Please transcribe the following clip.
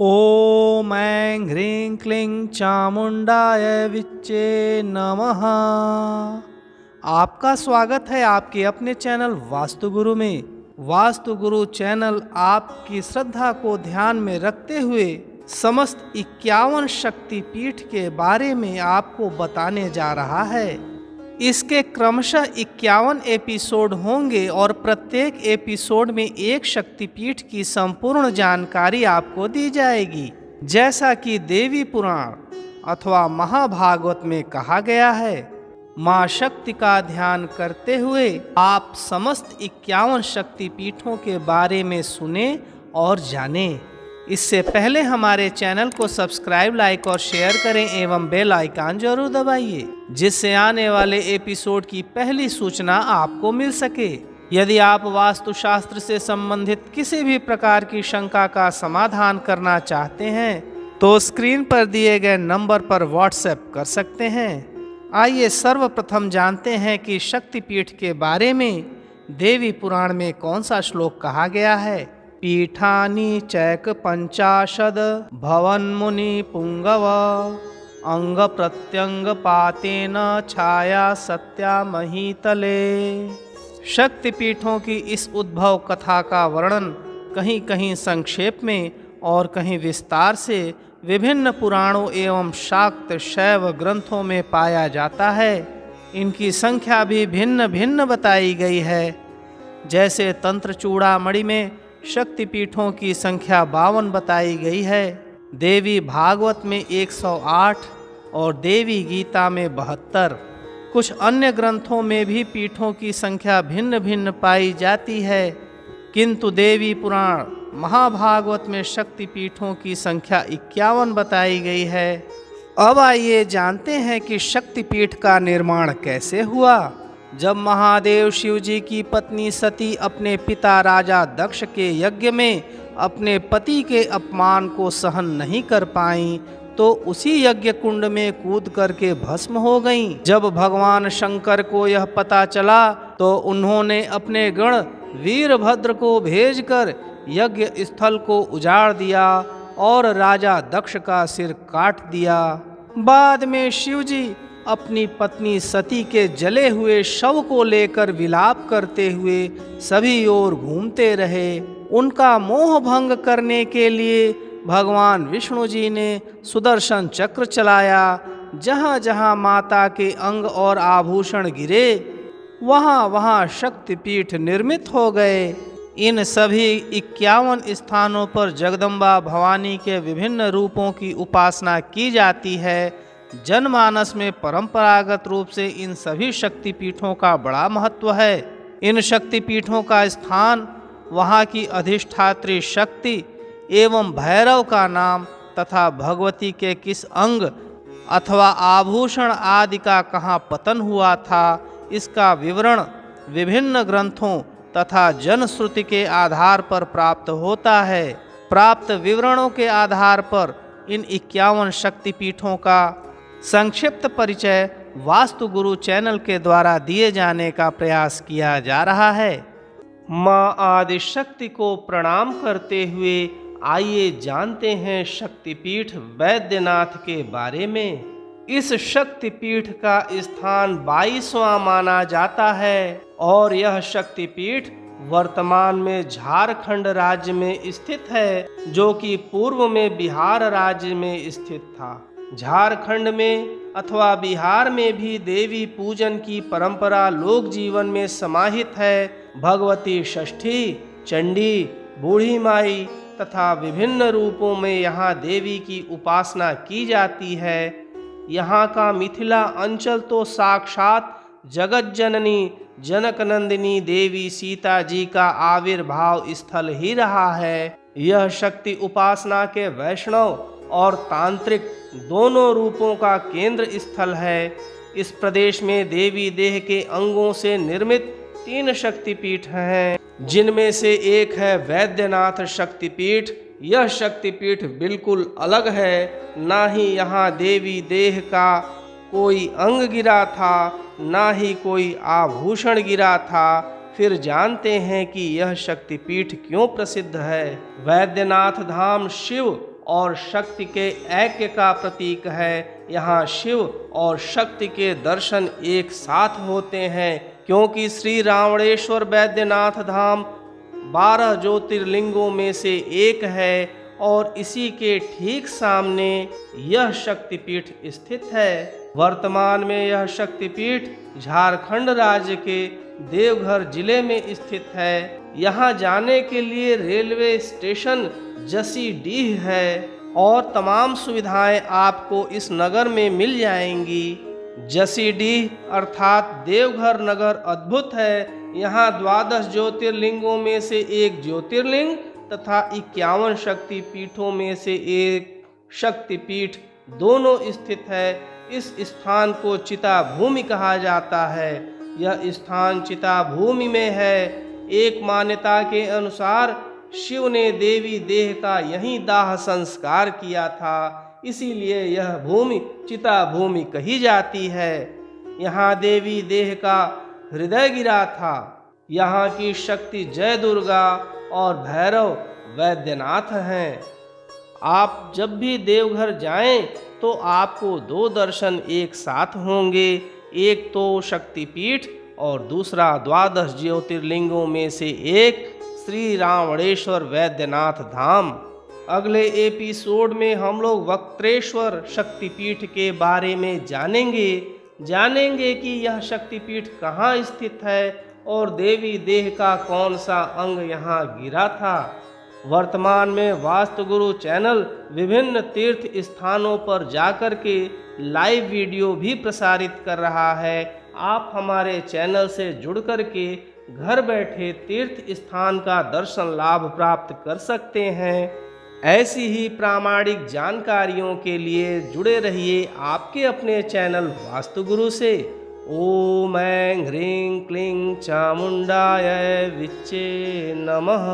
ॐ ऐं ह्रीं क्लीं चामुण्डाय विच्चे नमः। आपका स्वागत है आपके अपने चैनल वास्तु गुरु में। वास्तु गुरु चैनल आपकी श्रद्धा को ध्यान में रखते हुए समस्त 51 शक्तिपीठ के बारे में आपको बताने जा रहा है। इसके क्रमशः 51 एपिसोड होंगे और प्रत्येक एपिसोड में एक शक्तिपीठ की संपूर्ण जानकारी आपको दी जाएगी। जैसा कि देवी पुराण अथवा महाभागवत में कहा गया है, माँ शक्ति का ध्यान करते हुए आप समस्त 51 शक्तिपीठों के बारे में सुने और जानें। इससे पहले हमारे चैनल को सब्सक्राइब, लाइक और शेयर करें एवं बेल आइकन जरूर दबाइए, जिससे आने वाले एपिसोड की पहली सूचना आपको मिल सके। यदि आप वास्तुशास्त्र से संबंधित किसी भी प्रकार की शंका का समाधान करना चाहते हैं तो स्क्रीन पर दिए गए नंबर पर व्हाट्सएप कर सकते हैं। आइए सर्वप्रथम जानते हैं कि शक्तिपीठ के बारे में देवी पुराण में कौन सा श्लोक कहा गया है। पीठानि चैक पंचाशद भवन मुनि पुंगव अंग प्रत्यंग पातेन छाया सत्या महीतले। शक्तिपीठों की इस उद्भव कथा का वर्णन कहीं कहीं संक्षेप में और कहीं विस्तार से विभिन्न पुराणों एवं शाक्त शैव ग्रंथों में पाया जाता है। इनकी संख्या भी भिन्न भिन्न बताई गई है। जैसे तंत्र चूड़ामणि में शक्तिपीठों की संख्या 52 बताई गई है, देवी भागवत में 108 और देवी गीता में 72। कुछ अन्य ग्रंथों में भी पीठों की संख्या भिन्न भिन्न पाई जाती है, किंतु देवी पुराण महाभागवत में शक्तिपीठों की संख्या 51 बताई गई है। अब आइए जानते हैं कि शक्तिपीठ का निर्माण कैसे हुआ। जब महादेव शिव जी की पत्नी सती अपने पिता राजा दक्ष के यज्ञ में अपने पति के अपमान को सहन नहीं कर पाईं तो उसी यज्ञ कुंड में कूद करके भस्म हो गईं। जब भगवान शंकर को यह पता चला तो उन्होंने अपने गण वीरभद्र को भेजकर यज्ञ स्थल को उजाड़ दिया और राजा दक्ष का सिर काट दिया। बाद में शिव जी अपनी पत्नी सती के जले हुए शव को लेकर विलाप करते हुए सभी ओर घूमते रहे। उनका मोह भंग करने के लिए भगवान विष्णु जी ने सुदर्शन चक्र चलाया। जहाँ जहाँ माता के अंग और आभूषण गिरे वहाँ वहाँ शक्तिपीठ निर्मित हो गए। इन सभी 51 स्थानों पर जगदम्बा भवानी के विभिन्न रूपों की उपासना की जाती है। जनमानस में परंपरागत रूप से इन सभी शक्तिपीठों का बड़ा महत्व है। इन शक्तिपीठों का स्थान, वहाँ की अधिष्ठात्री शक्ति एवं भैरव का नाम तथा भगवती के किस अंग अथवा आभूषण आदि का कहाँ पतन हुआ था, इसका विवरण विभिन्न ग्रंथों तथा जनश्रुति के आधार पर प्राप्त होता है। प्राप्त विवरणों के आधार पर इन 51 शक्तिपीठों का संक्षिप्त परिचय वास्तु गुरु चैनल के द्वारा दिए जाने का प्रयास किया जा रहा है। माँ आदि शक्ति को प्रणाम करते हुए आइए जानते हैं शक्तिपीठ वैद्यनाथ के बारे में। इस शक्तिपीठ का स्थान 22वां माना जाता है और यह शक्तिपीठ वर्तमान में झारखंड राज्य में स्थित है, जो कि पूर्व में बिहार राज्य में स्थित था। झारखंड में अथवा बिहार में भी देवी पूजन की परंपरा लोक जीवन में समाहित है। भगवती षष्ठी, चंडी, बूढ़ी माई तथा विभिन्न रूपों में यहाँ देवी की उपासना की जाती है। यहाँ का मिथिला अंचल तो साक्षात जगत जननी जनक नंदिनी देवी सीता जी का आविर्भाव स्थल ही रहा है। यह शक्ति उपासना के वैष्णव और तांत्रिक दोनों रूपों का केंद्र स्थल है। इस प्रदेश में देवी देह के अंगों से निर्मित 3 शक्तिपीठ हैं, जिनमें से एक है वैद्यनाथ शक्तिपीठ। यह शक्तिपीठ बिल्कुल अलग है। ना ही यहाँ देवी देह का कोई अंग गिरा था, ना ही कोई आभूषण गिरा था। फिर जानते हैं कि यह शक्तिपीठ क्यों प्रसिद्ध है। वैद्यनाथ धाम शिव और शक्ति के ऐक्य का प्रतीक है। यहाँ शिव और शक्ति के दर्शन एक साथ होते हैं, क्योंकि श्री रावणेश्वर वैद्यनाथ धाम 12 ज्योतिर्लिंगों में से एक है और इसी के ठीक सामने यह शक्तिपीठ स्थित है। वर्तमान में यह शक्तिपीठ झारखंड राज्य के देवघर जिले में स्थित है। यहाँ जाने के लिए रेलवे स्टेशन जसीडीह है और तमाम सुविधाएं आपको इस नगर में मिल जाएंगी। जसीडीह अर्थात देवघर नगर अद्भुत है। यहाँ 12 ज्योतिर्लिंगों में से एक ज्योतिर्लिंग तथा 51 शक्तिपीठों में से एक शक्तिपीठ दोनों स्थित है। इस स्थान को चिता भूमि कहा जाता है। यह स्थान चिता भूमि में है। एक मान्यता के अनुसार शिव ने देवी देह का यहीं दाह संस्कार किया था, इसीलिए यह भूमि चिता भूमि कही जाती है। यहाँ देवी देह का हृदय गिरा था। यहाँ की शक्ति जय दुर्गा और भैरव वैद्यनाथ हैं। आप जब भी देवघर जाएं तो आपको 2 दर्शन एक साथ होंगे, एक तो शक्तिपीठ और दूसरा 12 ज्योतिर्लिंगों में से एक श्री रावणेश्वर वैद्यनाथ धाम। अगले एपिसोड में हम लोग वक्त्रेश्वर शक्तिपीठ के बारे में जानेंगे कि यह शक्तिपीठ कहाँ स्थित है और देवी देह का कौन सा अंग यहाँ गिरा था। वर्तमान में वास्तुगुरु चैनल विभिन्न तीर्थ स्थानों पर जाकर के लाइव वीडियो भी प्रसारित कर रहा है। आप हमारे चैनल से जुड़ कर के घर बैठे तीर्थ स्थान का दर्शन लाभ प्राप्त कर सकते हैं। ऐसी ही प्रामाणिक जानकारियों के लिए जुड़े रहिए आपके अपने चैनल वास्तुगुरु से। ओम ऐं ह्रीं क्लीं चामुंडाय विच्चे नमः।